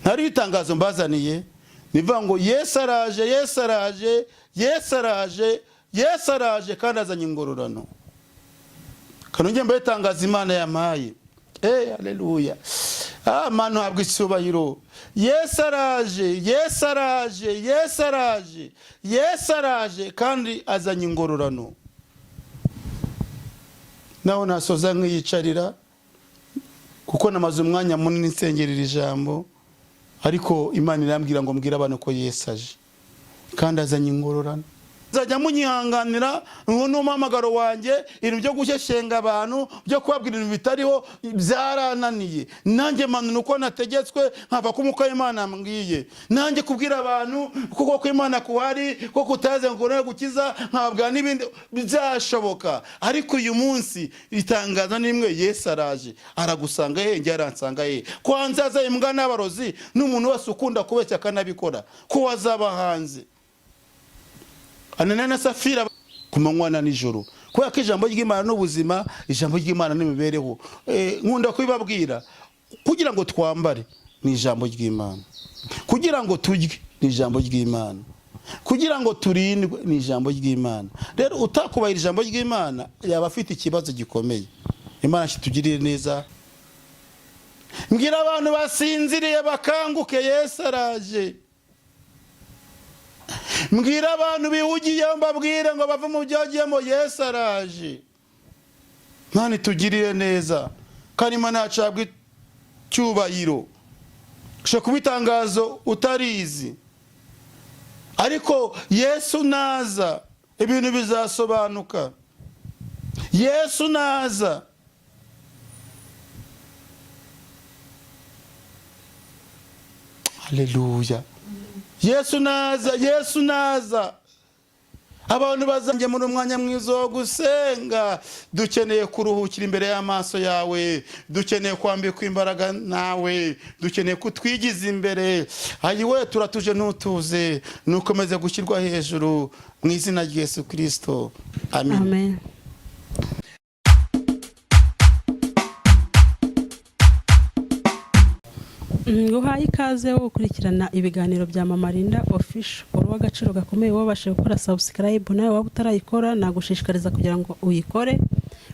ntari itangazo mbazaniye nivuga ngo Yesu araje, Yesu araje, Yesu araje, Yesu araje kandi azanye ingororano. Kanongeye mbaye tangaza Imana yampaye. Haleluya. Manu habwa icyubahiro. Yesu araje, Yesu araje, Yesu araje, Yesu araje kandi azanye ingororano. Naho nasoza nkiyicarira kuko namaze umwanya munini nsengerera ijambo, ariko Imana irambwira ngo mbwira abantu ko Yesu aje kandi azanye ingororano. Nzajya munyihanganira n'umuhamagaro wanjye, ibintu byo gushyeshyenga abantu, byo kubabwira ibintu bitariho byarananiye. Nanjye manu nuko nategetswe nkava ku muko Imana ambwiye. Nanjye kubwira abantu kuko ko Imana kuhari, ko kutaze ngo no gukiza nkababwira n'ibindi byashoboka. Ariko uyu munsi itangaza nimwe, Yesu araje. Aragusanga he, njye aransanga he. Ko hanzaza imbwa n'abarozi n'umuntu wese ukunda kubeshya kanabikora, ko wazaba hanze. Anana na Safira kumanywa na nijoro, kubera ko ijambo ry'Imana n'ubuzima, ijambo ry'Imana n'imibereho. Nkunda kubibabwira, kugira ngo twambare ni ijambo ry'Imana, kugira ngo turye ni ijambo ry'Imana, kugira ngo turindwe ni ijambo ry'Imana. Rero utakubahira ijambo ry'Imana yaba afite ikibazo gikomeye. Imana kitugirire neza. Mbwira abantu basinziriye bakanguke, Yesu araje. Mbwira abantu bihugiye mbabwire ngo bava mu byagiyemo, Yesu araje. Mani tugirire neza kandi Imana yacabwe cyubahiro. Sho kubitangazo utarizi, ariko Yesu naza ibintu bizasobanuka. Yesu naza haleluya. Yesu naza, Yesu naza. Abantu bazanjye muri umwanya mwiza wo gusenga. Dukeneye kuruhukira imbere y'amaso yawe, dukeneye kwambikwa imbaraga nawe, dukeneye kutwigiza imbere. Ayiwe turatuje ntutuze, nukomeze gushyirwa hejuru mu izina rya Yesu Kristo. Amen. Amen. Nguhaye ikaze wo gukurikirana ibiganiro bya Mama Linda Official. Uruwa agaciro gakomeye wabashe gukora subscribe, nawe waba utarayikora nagushishikariza kugira ngo uyikore,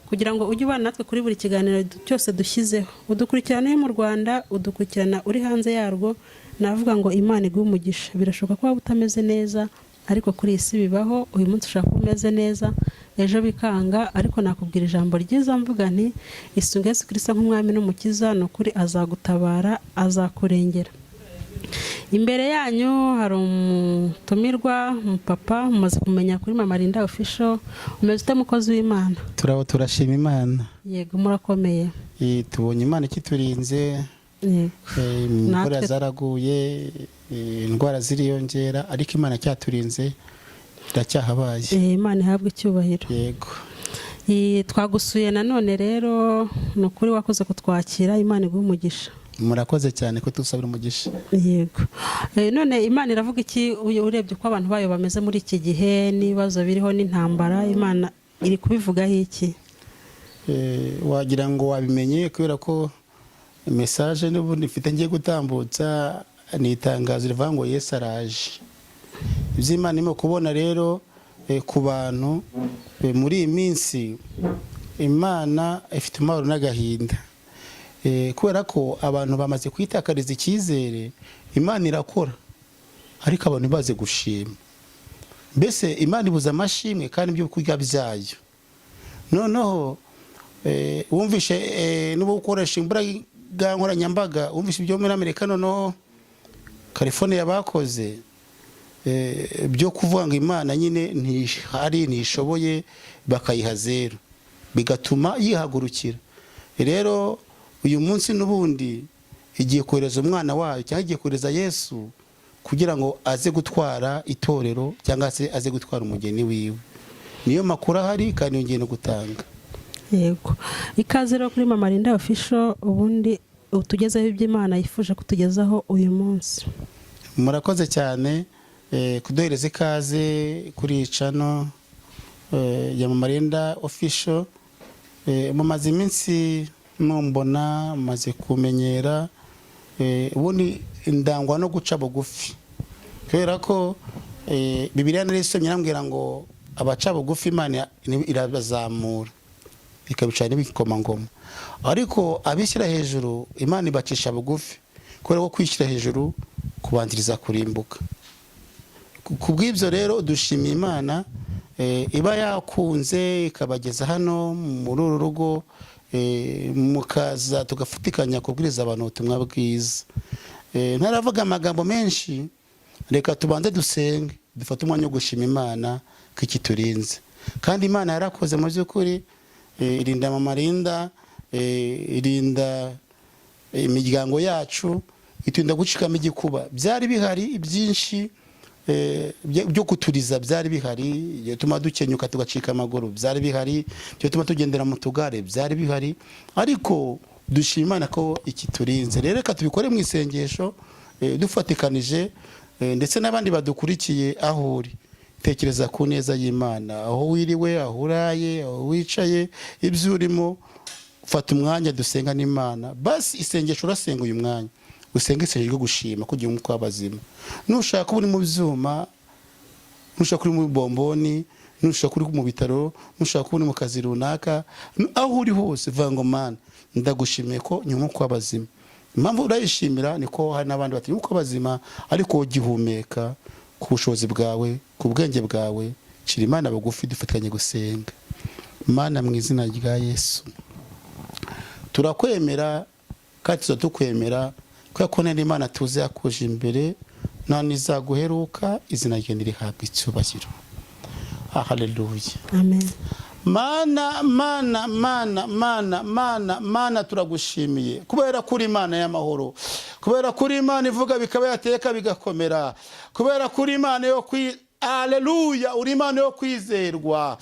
kugira ngo ujye ubana natwe kuri buri kiganiro cyose dushyizeho. Udukurikirana mu Rwanda, udukurikirana uri hanze yarwo, navuga ngo Imana iguhe umugisha. Birashoboka ko waba utameze neza, ariko kuri isi bibaho. Uyu munsi ushaka umeze neza, ejo bikanga, ariko nakubwira ijambo ryiza mvuga nti isunge Yesu Kristo nk'umwami n'umukiza, nukuri azagutabara, azakurengera. Imbere yanyu hari umutumirwa, umupapa mumaze kumenya kuri Mama Linda Official. Umeze ute mukozi w'Imana? Turashima Imana. Yego murakomeye. Tubonye Imana ikiturinze. Imvura zaraguye, indwara ziriyongera, ariko Imana cyaturinze iracyahabaye. Imana ihabwe icyubahiro. Yego. Twagusuye nanone rero, nukuri wakoze kutwakira. Imana iguhe umugisha. Murakoze cyane ko tusabira umugisha. Yego. None Imana iravuga iki urebye ko abantu bayo bameze muri iki gihe n'ibibazo biriho n'intambara? Imana iri kubivugaho iki? Wagira ngo wabimenye kubera ko message n'ubundi mfite ngiye gutambutsa ni itangazo rivuga ngo Yesu araje. Iby'Imana irimo kubona rero ku bantu muri iyi minsi, Imana ifite amahoro n'agahinda, kubera ko abantu bamaze kwitakariza icyizere. Imana irakora ariko abantu baze gushima. Mbese Imana ibuza amashimwe kandi ibyo kurya byayo. Noneho wumvishe n'ubu ukoresha imbaraga nkoranyambaga, wumvishe ibyo muri Amerika noneho California bakoze byo kuvuga ngo Imana nyine ntihari, ntishoboye, bakayiha zero, bigatuma yihagurukira. Rero uyu munsi n'ubundi igiye kohereza umwana wayo, cyangwa igiye kohereza Yesu kugira ngo aze gutwara itorero, cyangwa se aze gutwara umugeni wiwe. Niyo makuru ahari kandi yongeye no gutanga. Yego. Ikaze rero kuri Mama Linda Official, ubundi utugezeho iby'Imana yifuje kutugezaho uyu munsi. Murakoze cyane kuduhereza ikaze kuri channel ya Mama Linda Official. Mumaze iminsi mumbona, maze kumenyera. Ubundi ndangwa no guca bugufi kubera ko Bibiliya narisomye irambwira ngo abaca bugufi Imana irabazamura ikabicara n'ibikomangoma, ariko abishyira hejuru Imana ibacisha bugufi kubera ko kwishyira hejuru kubanziriza kurimbuka. Kubw'ibyo rero dushimiye Imana iba yakunze ikabageza hano muri uru rugo, mukaza tugafatikanya kubwiriza abantu ubutumwa bwiza. Ntaravuga amagambo menshi, reka tubanze dusenge dufate umwanya wo gushima Imana ko ikiturinze, kandi Imana yarakoze mu by'ukuri, irinda Mama Linda, irinda imiryango yacu, iturinda gucikamo igikuba. Byari bihari byinshi byo kuturiza, byari bihari iyo tuma dukenyuka tugacika amaguru, byari bihari iyo tuma tugendera mu tugare, byari bihari, ariko dushima Imana ko ikiturinze. Rero reka tubikore mu isengesho dufatikanije, ndetse n'abandi badukurikiye aho uri. Tekereza ku neza y'Imana, aho wiriwe, aho uraye, aho wicaye, ibyo urimo, fata umwanya dusenga n'Imana. Basi isengesho urasenga uyu mwanya, usenge isengesho ryo gushima kugira umwuka w'abazima. Nushaka uri mu byuma, nushaka uri mu bomboni, nushaka uri mu bitaro, nushaka uri mu kazi runaka, aho uri hose vuga ngo Mana ndagushimiye ko ni umwuka w'abazima. Impamvu urayishimira niko hari n'abandi bati umwuka w'abazima, ariko ugihumeka ku bushobozi bwawe, ku bwenge bwawe. Shira Imana bugufi dufatanye gusenga. Mana mu izina rya Yesu turakwemera kandi tuzakwemera ko nari Imana tuzi yakuje imbere none izaguheruka, izina rye rihabwa icyubahiro. Haleluya. Amen. Mana turagushimiye kubera kuri Imana y'amahoro, kubera kuri Imana ivuga bikaba yateka bigakomera, kubera kuri Imana yo Haleluya, uri Imana yo kwizerwa,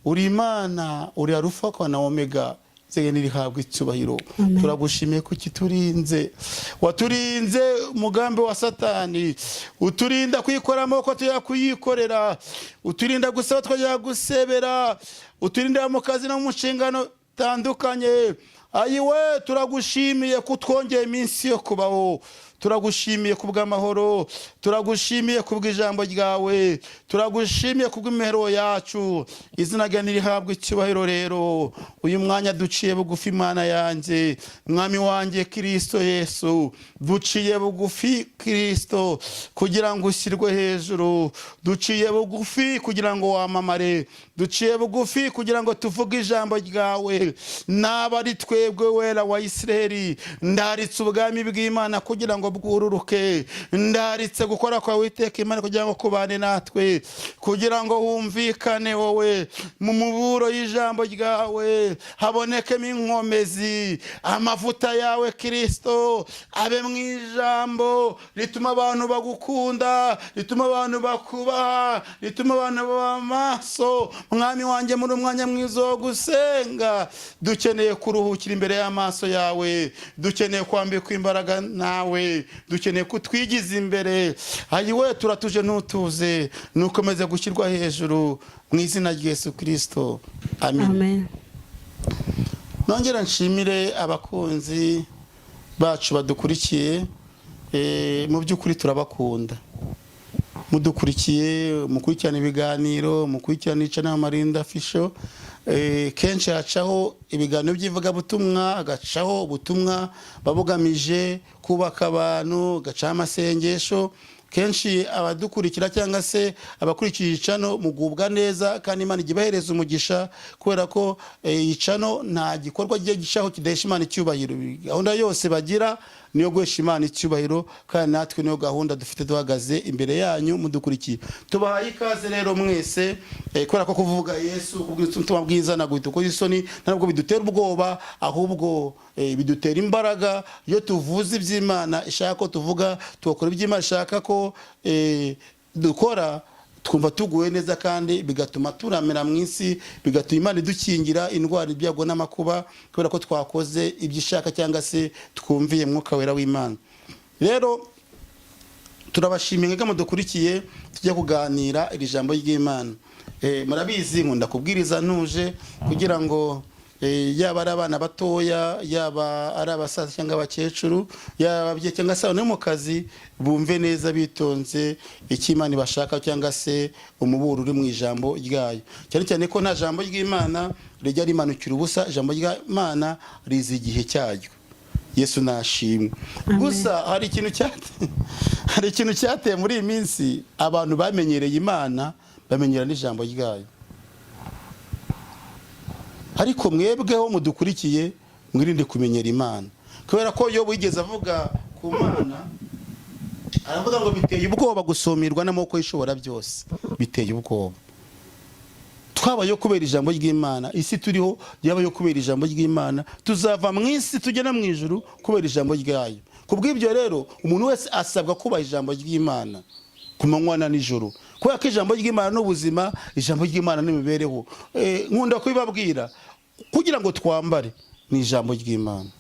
uri Imana, uri Alufa na Omega, izina rihabwa icyubahiro. Turagushimiye ko kiturinze, waturinze umugambi wa Satani, uturinda kwikora amaboko tuyakuyikorera, uturinda gusaba twajya gusebera, uturinda mu kazi no mu nshingano tandukanye. Ayiwe turagushimiye kutwongeye iminsi yo kubaho, turagushimiye kubw'amahoro, turagushimiye kubw'ijambo ryawe, turagushimiye kubw'imihero yacu. Izina ryawe nirihabwe icyubahiro. Rero uyu mwanya duciye bugufi Imana yanjye, mwami wanjye Kristo Yesu, duciye bugufi Kristo kugira ngo ushyirwe hejuru, duciye bugufi kugira ngo wamamare, duciye bugufi kugira ngo tuvuge ijambo ryawe. Naba ari twebwe wera wa Isiraheli, ndaritse ubwami bw'Imana kugira ngo bwururuke, ndaritse gukora kwa Uwiteka Imana kugira ngo kubane natwe, kugira ngo humvikane wowe mu muburo y'ijambo ryawe, habonekemo inkomezi. Amavuta yawe Kristo abe mu ijambo rituma abantu bagukunda, rituma abantu bakubaha, rituma abantu baba maso. Mwami wanjye muri umwanya mwiza wo gusenga, dukeneye kuruhukira imbere y'amaso yawe, dukeneye kwambikwa imbaraga nawe, dukeneye kutwigiza imbere. Ayiwe turatuje ntutuze, nukomeze gushyirwa hejuru mu izina rya Yesu Kristo. Amen. Nongera nshimire abakunzi bacu badukurikiye, mu by'ukuri turabakunda. Mudukurikiye, mukurikirana ibiganiro, mukurikirana Channel Mama Linda Official. Kenshi hacaho ibiganiro by'ivugabutumwa, agacaho ubutumwa babugamije kubaka abantu, gaca amasengesho. Kenshi abadukurikira cyangwa se abakurikiye icano mugubwa neza, kandi Imana igibahereza umugisha, kubera ko icano nta gikorwa giye gishaho kidahesha Imana icyubahiro. Gahunda yose bagira niyo guhesha Imana icyubahiro, kandi natwe niyo gahunda dufite duhagaze imbere yanyu mudukurikiye. Tubahaye ikaze rero mwese, kubera ko kuvuga Yesu kubw'ubutumwa bwiza ntabwo bitukura isoni, ntabwo bidutera ubwoba, ahubwo bidutera imbaraga. Iyo tuvuze iby'Imana ishaka ko tuvuga, tugakora iby'Imana ishaka ko dukora, twumva tuguwe neza, kandi bigatuma turamera mu isi, bigatuma Imana idukingira indwara, ibyago n'amakuba, kubera ko twakoze ibyo ishaka cyangwa se twumviye mwuka wera w'Imana. Rero turabashimiye ngo mudukurikiye, tujye kuganira iri jambo ry'Imana. Murabizi nkunda kubwiriza ntuje, kugira ngo yaba ari abana batoya, yaba ari abasaza cyangwa abakecuru, yaba ababyeyi cyangwa se no mu kazi, bumve neza bitonze icyo Imana ibashaka cyangwa se umuburo uri mu ijambo ryayo, cyane cyane ko nta jambo ry'Imana rijya rimanukira ubusa. Ijambo ry'Imana rizi igihe cyaryo. Yesu nashimwe. Gusa hari ikintu cyateye muri iyi minsi, abantu bamenyereye Imana, bamenyera n'ijambo ryayo. Ariko mwebweho mudukurikiye, mwirinde kumenyera Imana, kubera ko Yobu yigeze avuga ku Mana, aravuga ngo biteye ubwoba gusomerwa n'amaboko y'ishobora byose. Biteye ubwoba. Twabayo kubera ijambo ry'Imana, isi turiho yabayo kubera ijambo ry'Imana, tuzava mu isi tugena mu ijuru kubera ijambo ryayo. Kubw'ibyo rero umuntu wese asabwa kubaha ijambo ry'Imana ku manywa na nijoro, kubera ko ijambo ry'Imana n'ubuzima, ijambo ry'Imana n'imibereho. Nkunda kubibabwira, kugira ngo twambare ni ijambo ry'Imana,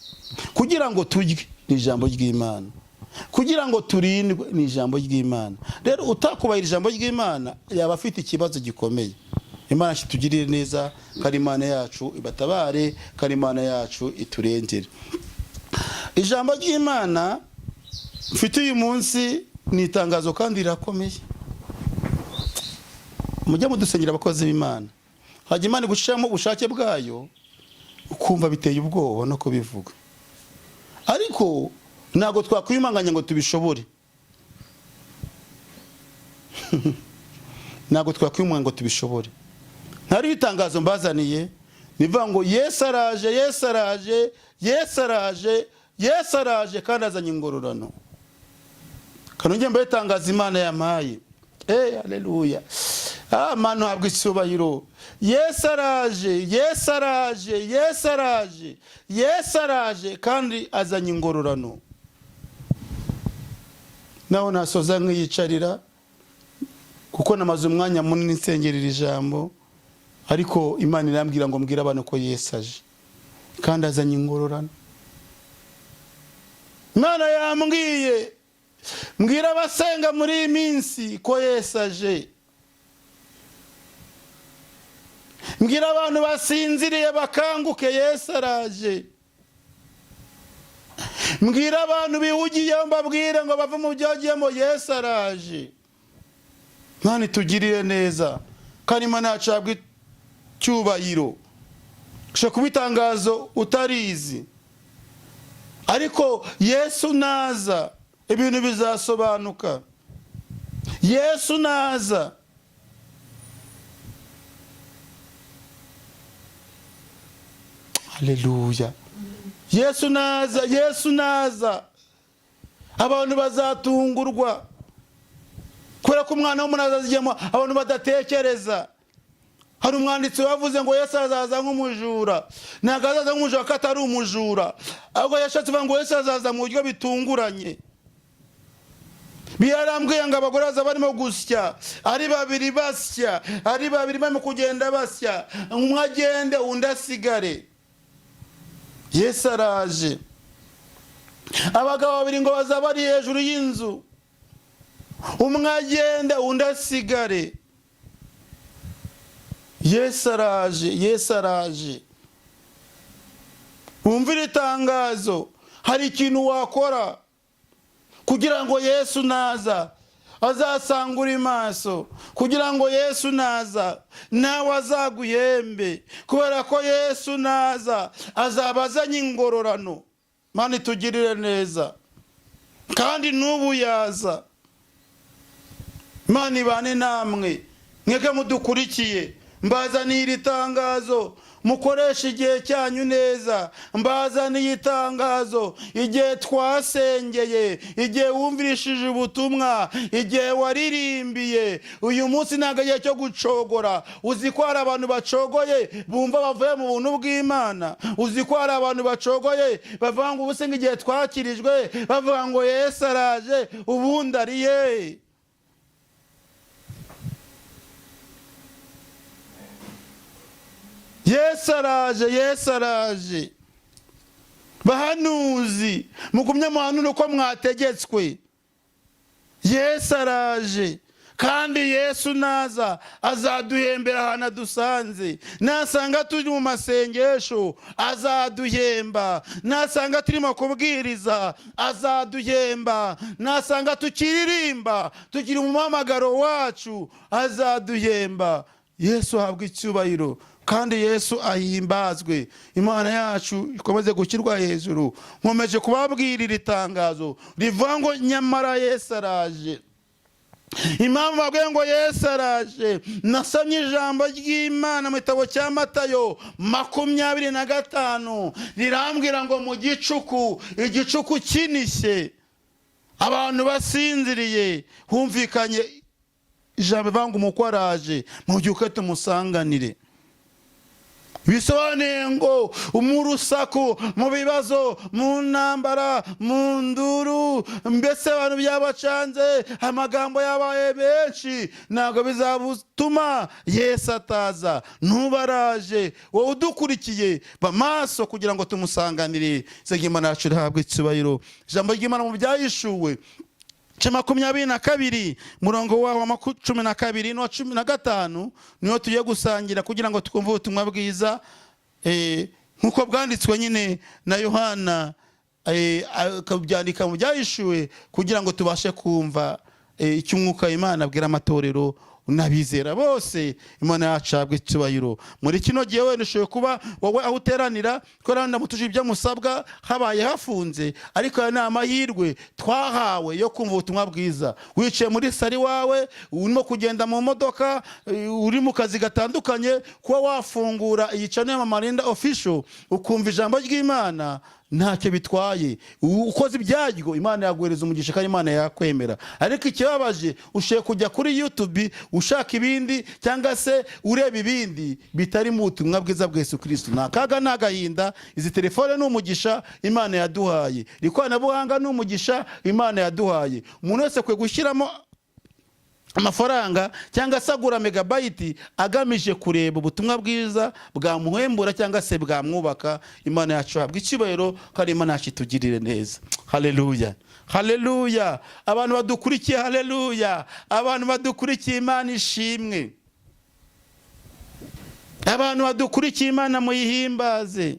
kugira ngo turye ni ijambo ry'Imana, kugira ngo turindwe ni ijambo ry'Imana. Rero utakubahira ijambo ry'Imana yaba afite ikibazo gikomeye. Imana kitugirire neza, kandi Imana yacu ibatabare, kandi Imana yacu iturengere. Ijambo ry'Imana mfite uyu munsi ni itangazo kandi rirakomeye. Mujye mudusengera abakozi b'Imana, hajya Imana gushiramo ubushake bwayo, ukumva biteye ubwoba no kubivuga. Ariko ntago twakwimanganya ngo tubishobore. Ntago twakwimanganya ngo tubishobore. Ntari itangazo mbazaniye nivuga ngo Yesu araje, Yesu araje, Yesu araje, Yesu araje, kandi azanye ingororano. Kanongeye mbaye itangazo Imana yampaye. Haleluya. Mana habwa icyubahiro. Yesu araje, Yesu araje, Yesu araje, Yesu araje, kandi azanye ingororano. Naho nasoza nkiyicarira, kuko namaze umwanya munini nsengerera ijambo, ariko Imana irambwira ngo mbwira abantu ko Yesu aje, kandi azanye ingororano. Imana yambwiye mbwira abasenga muri iyi minsi ko Yesu aje. Mbwira abantu basinziriye bakanguke, Yesu araje. Mbwira abantu bihugiye mbabwire ngo bave mu byagiyemo, Yesu araje. Nani tugirire neza, kandi Imana yacu habwa icyubahiro. Ushobora kuba itangazo utarizi, ariko Yesu naza ibintu bizasobanuka. Yesu naza haleluya. Yesu naza, Yesu naza, abantu bazatungurwa, kubera ko umwana w'umuntu azazijyamo abantu badatekereza. Hari umwanditsi wavuze ngo Yesu azaza nk'umujura. Ntabwo azaza nk'umujura ko atari umujura, ahubwo yashatse kuvuga ngo Yesu azaza mu buryo bitunguranye. Birarambwiye ngo abagore baza barimo gusya, ari babiri basya, ari babiri barimo kugenda basya, umwe agende undi asigare. Yesu araje. Abagabo babiri ngo baza bari hejuru y'inzu, umwe agende undi asigare. Yesu araje, Yesu araje. Umvira itangazo, hari ikintu wakora kugira ngo Yesu naza azasangura maso, kugira ngo Yesu naza nawe azaguhembe, kubera ko Yesu naza azabazanye ingororano. Mana tugirire neza, kandi n'ubu yaza. Mana ibane namwe, mweke mudukurikiye. Mbazaniye itangazo, mukoresha igihe cyanyu neza. Mbazaniye itangazo igihe twasengeye, igihe wumvirishije ubutumwa, igihe waririmbiye. Uyu munsi ntabwo igihe cyo gucogora. Uzi ko hari abantu bacogoye bumva bavuye mu buntu bw'Imana. Uzi ko hari abantu bacogoye bavuga ngo ubusenga igihe twakirijwe, bavuga ngo Yesu araje, ubundi ariye. Yesu araje, Yesu araje. Bahanuzi mugumye muhanura uko mwategetswe. Yesu araje. kandi Yesu naza azaduhembera ahantu adusanze. Nasanga turi mu masengesho azaduhemba, nasanga turimo kubwiriza azaduhemba, nasanga tukiririmba tukiri mu muhamagaro wacu azaduhemba. Yesu ahabwa icyubahiro kandi Yesu ahimbazwe. Imana yacu ikomeze gushyirwa hejuru. Nkomeje kubabwira iri tangazo rivuga ngo nyamara Yesu araje. Impamvu babwiye ngo Yesu araje, nasomye ijambo ry'Imana mu gitabo cya Matayo 25 rirambwira ngo mu gicuku, igicuku kinishye, abantu basinziriye, humvikanye ijambo rivuga ngo umukwe araje, mubyuke tumusanganire. Bisobanuye ngo mu rusaku, mu bibazo, mu ntambara, mu nduru, mbese abantu byabacanze, amagambo yabaye benshi, ntabwo bizabutuma Yesu ataza. Ntubaraje, wowe udukurikiye ba maso kugira ngo tumusanganire. Imana yacu ihabwe icyubahiro. Ijambo ry'Imana mu Byahishuwe 22 murongo wa 12 no 15 niyo tugiye gusangira kugira ngo twumve ubutumwa bwiza nkuko bwanditswe nyine na Yohana, akabyandika mu Byahishuwe kugira ngo tubashe kumva icyo umwuka w'Imana abwira amatorero n'abizera bose. Imana yacu ihabwe icyubahiro. Muri kino gihe wenda ushoboye kuba wowe aho uteranira twaranda mutuje ibyo musabwa habaye hafunze, ariko aya ni amahirwe twahawe yo kumva ubutumwa bwiza. Wicaye muri sari wawe, urimo kugenda mu modoka, uri mu kazi gatandukanye, kuba wafungura iyi channel ya Marinda Official ukumva ijambo ry'Imana ntacyo bitwaye. Ukoze ibyaryo Imana yaguhereza umugisha kandi Imana yakwemera. Ariko ikibabaje ushoboye kujya kuri YouTube ushaka ibindi cyangwa se ureba ibindi bitari mu butumwa bwiza bwa Yesu Kristo. Nakaga nagahinda. Izi telefone ni umugisha Imana yaduhaye, ikoranabuhanga ni umugisha Imana yaduhaye. Umuntu wese kwe gushyiramo amafaranga cyangwa se agura megabyte agamije kureba ubutumwa bwiza bwamuhembura cyangwa se bwamwubaka. Imana yacu habwa icyubahiro kandi Imana yacu itugirire neza. Haleluya, haleluya. Abantu badukurikiye, haleluya. Abantu badukurikiye, Imana ishimwe. Abantu badukurikiye, Imana muyihimbaze.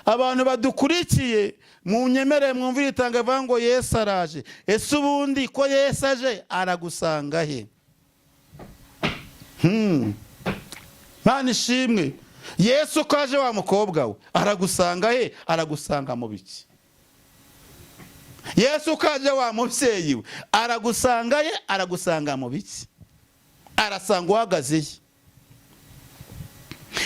Abantu badukurikiye, munyemere mwumvire itangazo ngo Yesu araje. Ese ubundi ko Yesu aje aragusanga he? Imana ishimwe. Yesu kaje wa mukobwa we aragusanga he? Aragusanga mu biki? Yesu kaje wa mubyeyi we aragusanga he? Aragusanga mu biki? Arasanga uhagaze he?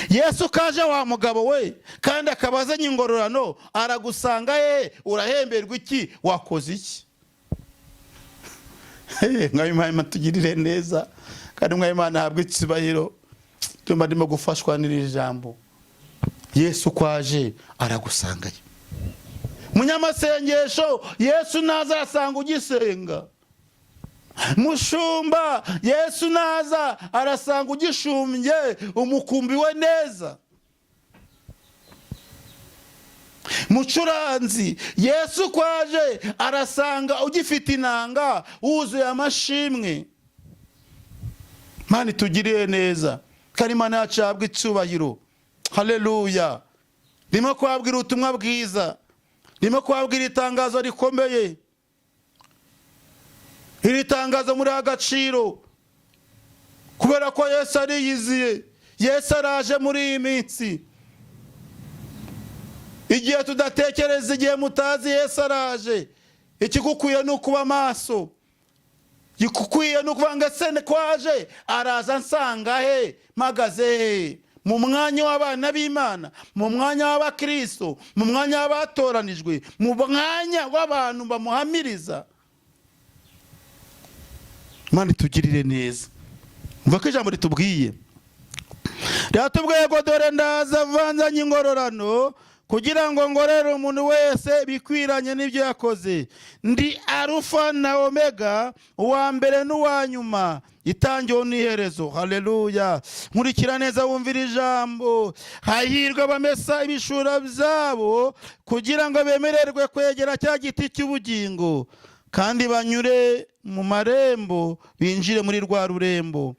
Yesu kaje wa mugabo we kandi akabazanye ingororano aragusanga he? Urahemberwa iki? Wakoze iki? Mwayimana tugirire neza kandi Mwayimana ahabwe icyubahiro. Tumba ndimo gufashwa n'iri jambo. Yesu kwaje aragusanga he? Munyamasengesho Yesu naza asanga ugisenga. Mushumba Yesu naza arasanga ugishumbye umukumbi we neza. Mucuranzi Yesu kwaje arasanga ugifite inanga wuzuye amashimwe. Mani tugiriye neza kandi Imana yacu ihabwe icyubahiro. Haleluya. Ndimo kubabwira ubutumwa bwiza, ndimo kubabwira itangazo rikomeye. Iri tangazo muri agaciro kubera ko Yesu ariyiziye. Yesu araje muri iyi minsi. Igihe tudatekereza, igihe mutazi, Yesu araje. Ikigukwiye ni ukuba maso. Ikigukwiye ni ukuvuga ngo se kwaje araza nsanga he? Mpagaze he? Mu mwanya w'abana b'Imana, mu mwanya w'abakristo, mu mwanya w'abatoranijwe, mu mwanya w'abantu bamuhamiriza. Imana itugirire neza. Umva ko ijambo ritubwiye. Ryatubwiye ngo dore ndaza vanzanye ingororano kugira ngo ngorere umuntu wese bikwiranye n'ibyo yakoze. Ndi Alufa na Omega, uwa mbere n'uwa nyuma, itangiriro n'iherezo. Haleluya. Nkurikira neza wumvira ijambo. Hahirwa abamesa ibishura byabo kugira ngo bemererwe kwegera cya giti cy'ubugingo kandi banyure mu marembo binjire muri rwa rurembo.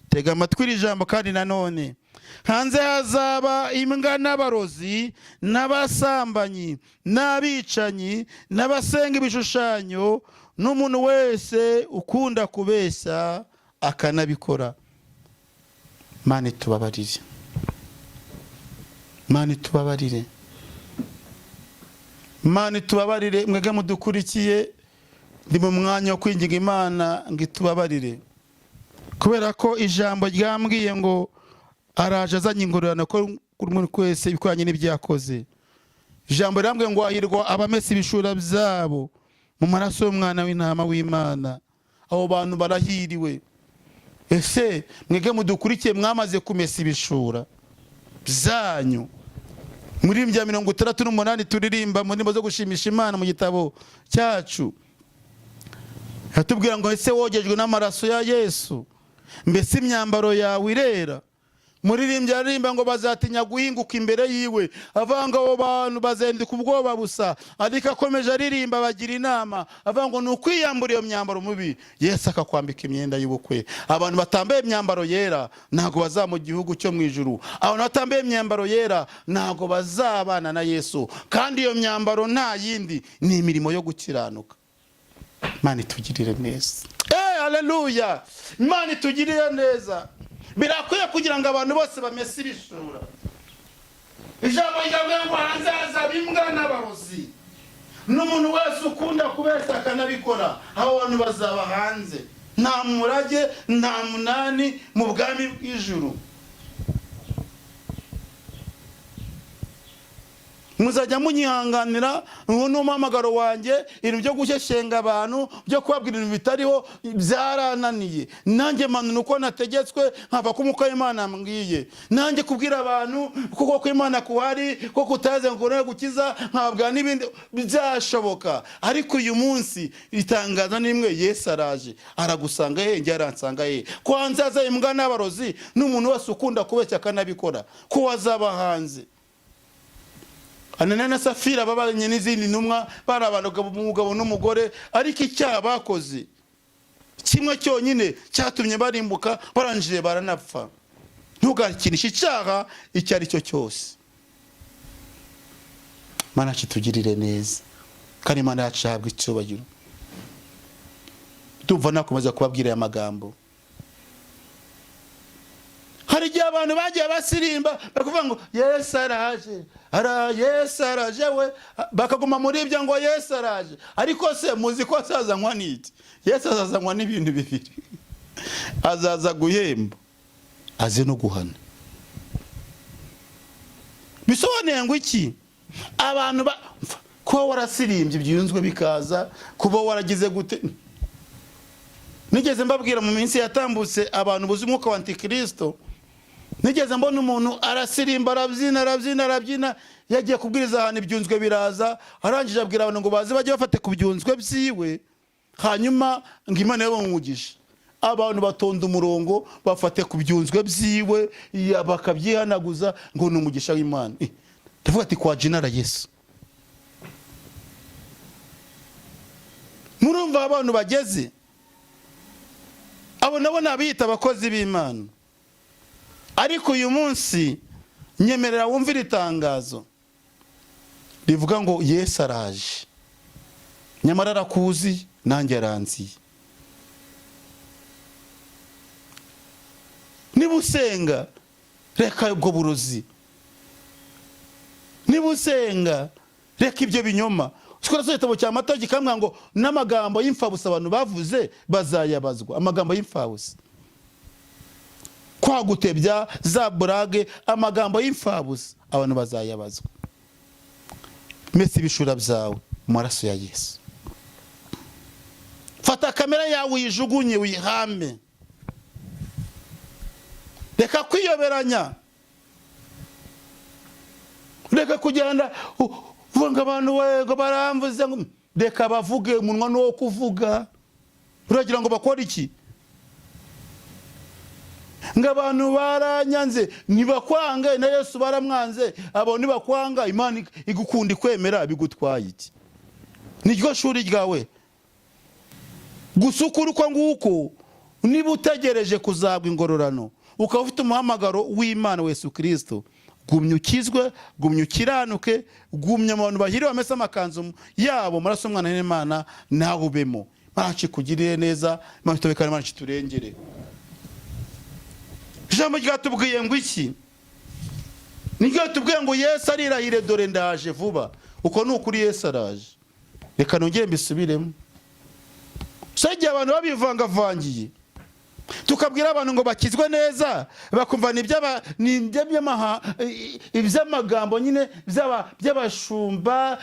Tega amatwi iri jambo kandi nanone. Hanze hazaba imbwa n'abarozi n'abasambanyi n'abicanyi n'abasenga ibishushanyo n'umuntu wese ukunda kubeshya akanabikora. Mana itubabarire, Mana itubabarire, Mana itubabarire. Mwege mudukurikiye, ndi mu mwanya wo kwinginga Imana ngo itubabarire, kubera ko ijambo ryambwiye ngo araje azanye ingororano ko kuri muntu wese ibikwanye n'ibyakoze. Ijambo ryambwiye ngo hahirwa abamesa ibishura byabo mu maraso y'umwana w'intama w'Imana. Abo bantu barahiriwe. Ese mwege mudukurikiye mwamaze kumesa ibishura byanyu? Muri mbya 68 turirimba mu ndimo zo gushimisha Imana mu gitabo cyacu, hatubwira ngo ese wogejwe n'amaraso ya Yesu, mbese imyambaro yawe irera? Muririmbyi aririmba ngo bazatinya guhinguka imbere yiwe, avanga abo bantu bazendika ubwoba busa. Ariko akomeje aririmba bagira inama, avanga ngo nukwiyambura iyo myambaro mubi, Yesu akakwambika imyenda y'ubukwe. Abantu batambaye imyambaro yera ntago bazaba mu gihugu cyo mu ijuru. Abantu batambaye imyambaro yera ntago bazabana na Yesu, kandi iyo myambaro nta yindi ni imirimo yo gukiranuka. Imana itugirire neza. Haleluya! Imana itugirire neza. Birakwiye kugira ngo abantu bose bamese ibishura. Ijambo ryavuga ngo hanze hazaba imbwa n'abarozi n'umuntu wese ukunda kubeshya akanabikora. Abo bantu bazaba hanze, nta murage, nta munani mu bwami bw'ijuru. Muzajya munyihanganira, ubu ni umuhamagaro wanjye. Ibintu byo gushyeshyenga abantu, byo kubabwira ibintu bitariho byarananiye. Nanjye manu uko nategetswe nkava ko umuko Imana mbwiye. Nanjye kubwira abantu kuko ko Imana kuhari, ko kutaze ngo no gukiza nkababwira n'ibindi byashoboka. Ariko uyu munsi itangaza nimwe, Yesu araje. Aragusanga he? Njye aransanga he? Ko hanze haza imbwa n'abarozi n'umuntu wese ukunda kubeshya akanabikora, ko wazaba hanze. Ananiya na Safira babanye n'izindi ntumwa, bari abantu umugabo n'umugore, ariko icyaha bakoze kimwe cyonyine cyatumye barimbuka, barangije baranapfa. Ntugakinishe icyaha icyo ari cyo cyose. Mana kitugirire neza, kandi Imana yacu ihabwe icyubahiro. Ndumva nakomeza kubabwira aya magambo. Hari igihe abantu bagiye basirimba bakavuga ngo Yesu araje, Yesu araje we, bakaguma muri ibyo ngo Yesu araje. Ariko se muzi ko azazanywa n'iki? Yesu azazanywa n'ibintu bibiri. Azaza guhemba, aze no guhana. Bisobanuye ngo iki? Abantu kuba warasirimbye ibyunzwe bikaza, kuba waragize gute. Nigeze mbabwira mu minsi yatambutse abantu buzi umwuka wa Antikristo. Nigeze mbona umuntu arasirimba, arabyina, yagiye kubwiriza ahantu ibyunzwe biraza, arangije abwira abantu ngo baze bajye bafate ku byunzwe byiwe, hanyuma ngo Imana yabamumugisha. Abantu batonda umurongo bafate ku byunzwe byiwe, bakabyihanaguza ngo ni umugisha w'Imana. Ndavuga ati kwa jinara Yesu. Murumva abantu bageze, abo nabo nabita abakozi b'Imana. Ariko uyu munsi nyemerera wumvira itangazo rivuga ngo Yesu araje, nyamara arakuzi nanjye aranziye. Niba usenga reka ubwo burozi, niba usenga reka ibyo binyoma. Sikora so igitabo cya Matayo gikamwa ngo n'amagambo y'imfabusa abantu bavuze bazayabazwa. Amagambo y'imfabusa, kwa gutebya, za burage, amagambo y'imfabusa abantu bazayabazwa. Mesi ibishura byawe mu maraso ya Yesu. Fata kamera yawe uyijugunye, uyihame. Reka kwiyoberanya, reka kugenda uvuga abantu wego baramvuze ngo reka bavuge, umunwa no kuvuga. Uragira ngo bakora iki? Ngo abantu baranyanze nibakwange na Yesu baramwanze, abo nibakwanga Imana igukunda kwemera bigutwaye iki? Niryo shuri ryawe gusa ukuri uko nguko niba utegereje kuzabwa ingororano ukaba ufite umuhamagaro w'Imana wa Yesu Kristo, gumya ukizwe, gumya ukiranuke, gumya abantu bahiriwe bamese amakanzu yabo maraso umwana w'Imana nawe ubemo. Imana ikugirire neza, Imana itobekane, Imana iturengere. Ijambo ryatubwiye ngo iki? Niryo tubwiye ngo Yesu arirahire, dore ndaje vuba. Uko ni ukuri Yesu araje. Reka nongere mbisubiremo. Sajya abantu babivangavangiye, tukabwira abantu ngo bakizwe neza, bakumva iby'amagambo nyine by'abashumba,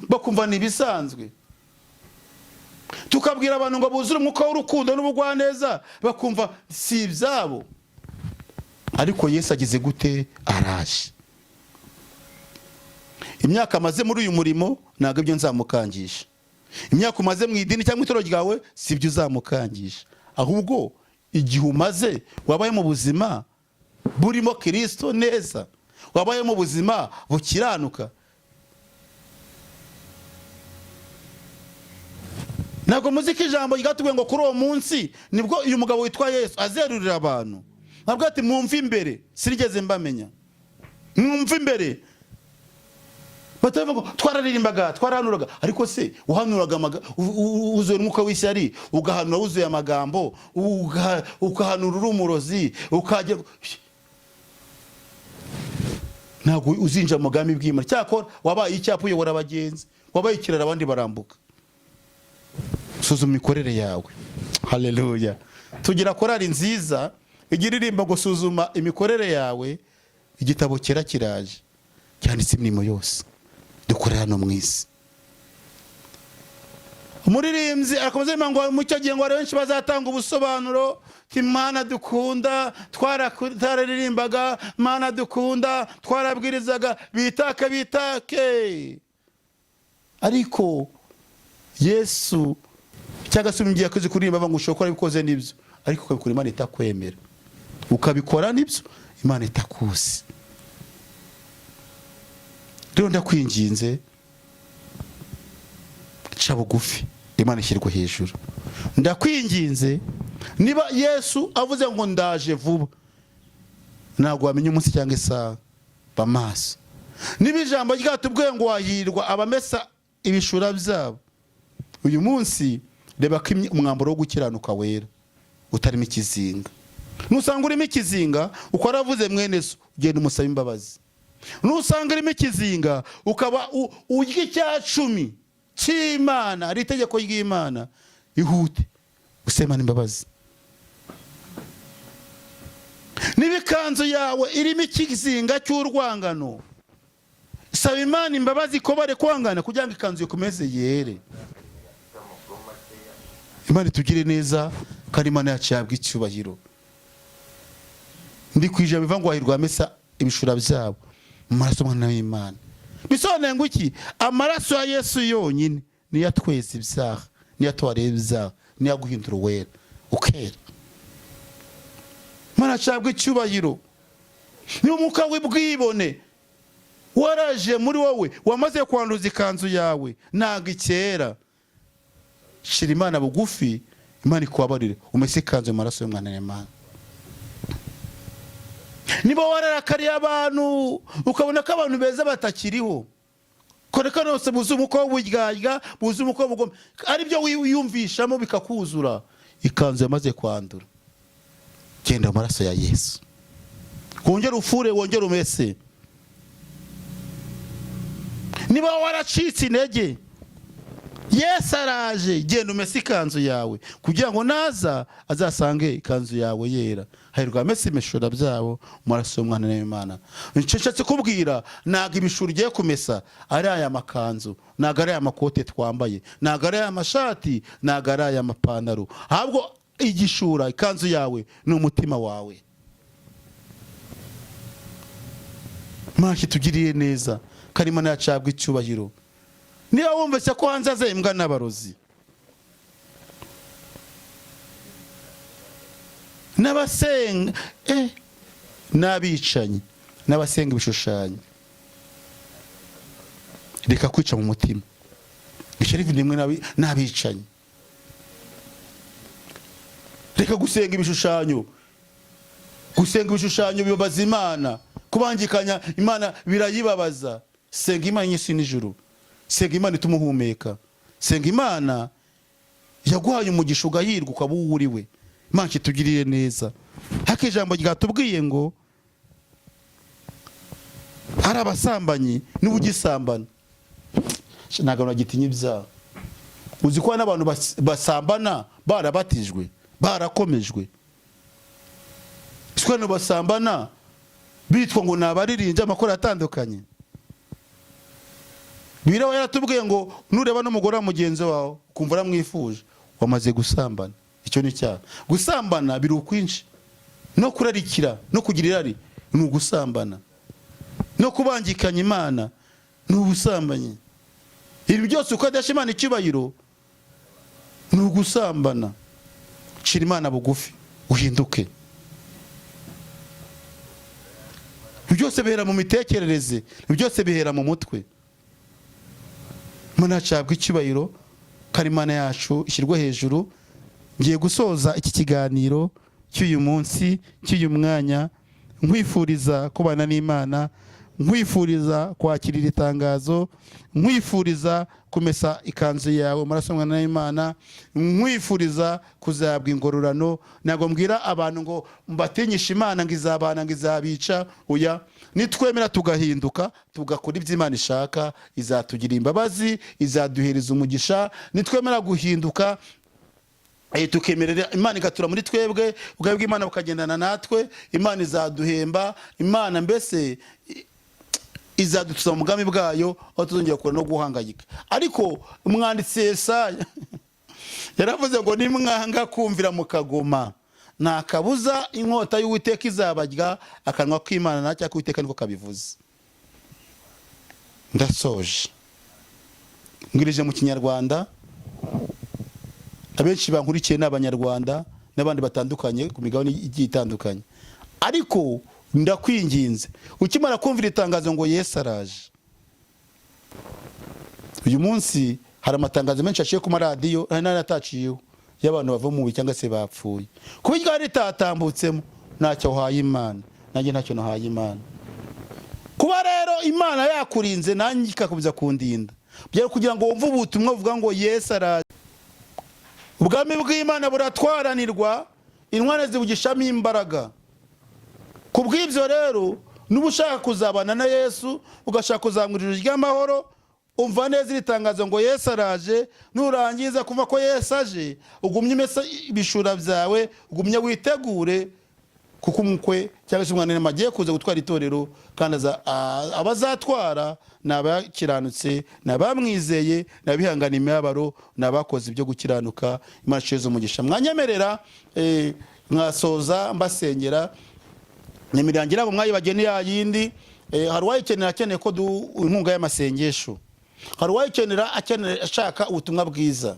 bakumva nibisanzwe. Tukabwira abantu ngo buzure umwuka w'urukundo n'ubugwaneza, bakumva si ibyabo. Ariko Yesu agize gute? Araje. Imyaka amaze muri uyu murimo ntabwo ibyo nzamukangisha. Imyaka umaze mu idini cyangwa itoro ryawe si ibyo uzamukangisha, ahubwo igihe umaze wabaye mu buzima burimo Kristo neza, wabaye mu buzima bukiranuka. Ntabwo muziki ijambo ryatubwiye ngo kuri uwo munsi nibwo uyu mugabo witwa Yesu azerurira abantu. Ntabwo ati mwumve imbere, sinigeze mbamenya. Mwumve imbere. Batavuga ngo twararirimbaga, twarahanuraga, ariko se uhanuraga uzuye umwuka w'ishyari, ugahanura wuzuye amagambo, ugahanura urumurozi, ukajya ntabwo uzinja mu bwami bw'Imana. Cyakora wabaye icyapa uyobora abagenzi, wabaye ikirara abandi barambuka. Suzuma imikorere yawe. Haleluya. Tugira korari nziza igiririmba ngo suzuma imikorere yawe. Igitabo cyera kiraje cyanditse imirimo yose dukorera no mu isi. Umuririmbyi arakomeza ngo mu cyo gihe ngo benshi bazatanga ubusobanuro Imana dukunda, twararirimbaga, Imana dukunda, twarabwirizaga, bitake. Ariko Yesu cyangwa se ugiye kuzi kuririmba ngo ushobora bikoze nibyo, ariko ukabikora Imana itakwemera, ukabikora nibyo Imana itakuzi. Rero ndakwinginze, ca bugufi, Imana ishyirwe hejuru. Ndakwinginze, niba Yesu avuze ngo ndaje vuba, ntabwo wamenya umunsi cyangwa isaha, bamaso. Niba ijambo ryatubwiye ngo wahirwa abamesa ibishura byabo, uyu munsi reba ko umwambaro wo gukiranuka wera utarimo ikizinga. Nusanga urimo ikizinga, uko aravuze mwene so, ugenda umusaba imbabazi. Nusanga urimo ikizinga, ukaba urya icya 10 cy'Imana, ari itegeko ry'Imana, ihute usemana imbabazi. Niba ikanzu yawe irimo ikizinga cy'urwangano, saba Imana imbabazi ko bare kwangana kugira ngo ikanzu ikomeze yere. Imana tugire neza, kandi Imana yacu yabwa icyubahiro. Ndi kwija biva ngo wahirwa amesa ibishura byabo mu maraso y'Umwana w'Imana. Bisobanuye ngo iki? Amaraso ya Yesu yonyine niyo atweza ibyaha, niyo atwareba ibyaha, niyo aguhindura wera ukera. Imana yabwa icyubahiro. Ni umwuka w'ubwibone waraje muri wowe, wamaze kwanduza ikanzu yawe, ntago ikera. Shira Imana bugufi, Imana ikubabarire, umese ikanzu mu maraso y'Umwana w'Imana. Niba wararakariye abantu, ukabona ko abantu beza batakiriho, koreka nose buzumu ko buryarya, buzumu ko bugome, ari byo wiyumvishamo bikakuzura, ikanzu yamaze kwandura. Genda mu maraso ya Yesu, wongere ufure, wongere umese. Niba waracitse intege, Yesu araje, genda umese ikanzu yawe kugira ngo naza azasange ikanzu yawe yera. Hahirwa amese imishura byabo mu maraso y'Umwana w'Imana. Nshatse kubwira, ntago ibishura ugiye kumesa ari aya makanzu, ntago ari aya makote twambaye, ntago ari aya mashati, ntago ari aya mapantaro, ahubwo igishura, ikanzu yawe ni umutima wawe. Imana itugiriye neza, kandi Imana yacu yabwa icyubahiro. Niba wumvise ko hanze azembwa n'abarozi, n'abasenga n'abicanyi, n'abasenga ibishushanyo, reka kwica mu mutima. Bishyira rimwe n'abicanyi. reka gusenga ibishushanyo. Gusenga ibishushanyo bibabaza Imana, kubangikanya Imana birayibabaza. Senga Imana y'isi n'ijuru, senga Imana itumuhumeka, senga Imana yaguhaye umugisha ugahirwa ukaba uwuriwe. Imana kitugiriye neza. Haka ijambo ryatubwiye ngo hari abasambanyi n'ubugisambana. Ntabwo nagitinya ibyaha. Uzi ko n'abantu basambana barabatijwe, barakomejwe. Siko basambana bitwa ngo nabaririnje amakora atandukanye. Biraho yaratubwiye ngo nureba n'umugore wa mugenzi wawe kumva uramwifuje, wamaze gusambana. Icyo ni cyaha. Gusambana biri ukwinshi. No kurarikira, no kugira irari ni ugusambana. No kubangikanya Imana ni ubusambanyi. Ibi byose ukadasha Imana icyubahiro ni ugusambana. Shira Imana bugufi uhinduke. Byose bihera mu mitekerereze, byose bihera mu mutwe. Mana cyabwa icyubahiro, kandi Imana yacu ishyirwe hejuru. Ngiye gusoza iki kiganiro cy'uyu munsi, cy'uyu mwanya, nkwifuriza kubana n'Imana, nkwifuriza kwakirira itangazo, nkwifuriza kumesa ikanzu yawe maraso mwana n'Imana, nkwifuriza kuzabwa ingororano. Ntabwo mbwira abantu ngo mbatinyisha Imana ngo izabana ngo izabica. Oya, nitwemera tugahinduka tugakora ibyo Imana ishaka, izatugira imbabazi, izaduhereza umugisha. Nitwemera guhinduka tukemerera Imana igatura muri twebwe, ubwabwo Imana bukagendana natwe, Imana izaduhemba. Imana mbese izadutuza mu mugambi bwayo, aho tuzongera kure no guhangayika. Ariko umwanditsi Yesaya yaravuze ngo nimwanga kumvira mukagoma, nta kabuza inkota y'Uwiteka izabarya, akanwa k'Imana nacyo k'Uwiteka niko kabivuze. Ndasoje ngirije mu Kinyarwanda. Abenshi bankurikiye n'Abanyarwanda n'abandi batandukanye ku migabane igiye itandukanye. Ariko ndakwinginze, ukimara kumvira itangazo ngo Yesu araje, uyu munsi hari amatangazo menshi aciye ku maradiyo n'ataciyeho y'abantu bava mu cyangwa se bapfuye. Kubiryo hari tatambutsemo ntacyo uhaye Imana, nanjye ntacyo nahaye Imana. Kuba rero Imana yakurinze nanjye ikakubiza kundinda, byari kugira ngo wumve ubutumwa buvuga ngo Yesu araje. Ubwami bw'Imana buratwaranirwa, intware zibugishamo imbaraga. Kubw'ibyo rero nuba ushaka kuzabana na Yesu, ugashaka kuzamurira ry'amahoro, umva neza iritangazo ngo Yesu araje. Nurangiza kuva ko Yesu aje, ugumye imesa ibishura byawe, ugumye witegure, kuko umukwe cyangwa se umwana agiye kuza gutwara itorero, kandi abazatwara nabakiranutse, nabamwizeye, nabihangana imibabaro, nabakoze ibyo gukiranuka. Imana isheze umugisha. Mwanyemerera mwasoza mbasengera. Nimirangira abo mwayibagene ya yindi, hari wayikenera akeneye ko inkunga y'amasengesho, hari wayikenera akeneye ashaka ubutumwa bwiza.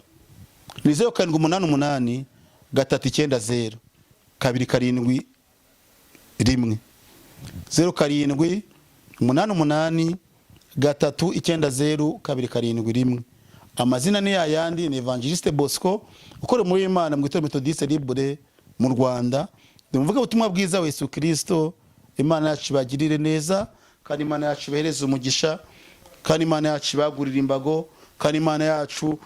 Ni 0788 390 271 0788 390 271. Amazina ni yayandi, ni Evangeliste Bosco ukora muri Imana mu Itorero Methodiste Libre mu Rwanda. Ndumvuga ubutumwa bwiza wa Yesu Kristo. Imana yacu bagirire neza, kandi Imana yacu behereze umugisha, kandi Imana yacu bagurira imbago, kandi Imana yacu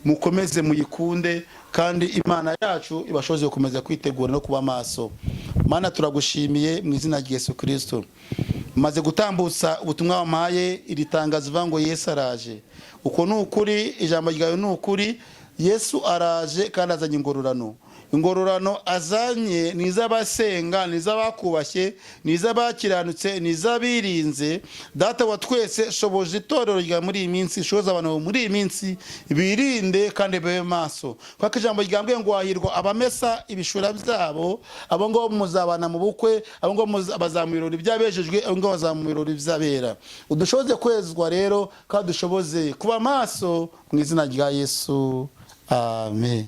mukomeze muyikunde, kandi Imana yacu ibashoze gukomeza kwitegura no kuba maso. Mana turagushimiye mu izina rya Yesu Kristo. Maze gutambutsa ubutumwa wampaye, iri tangazo vango Yesu araje. Uko nukuri, ijambo ryawe nukuri. Yesu araje kandi azanye ingororano. Ingororano azanye nizabasenga, nizabakubashye, nizabakiranutse, nizabirinze. Data wa twese, shoboje itorero rya muri iyi minsi, shoboza abantu muri iyi minsi birinde kandi babe maso. Kwako ijambo ryambwiye ngo wahirwa abamesa ibishura byabo, abo ngo muzabana mu bukwe, abo ngo bazamurira ibyabejejwe, abo ngo bazamurira ibyabera. Udushoboze kwezwa rero, kandi dushoboze kuba maso mu izina rya Yesu. Amen.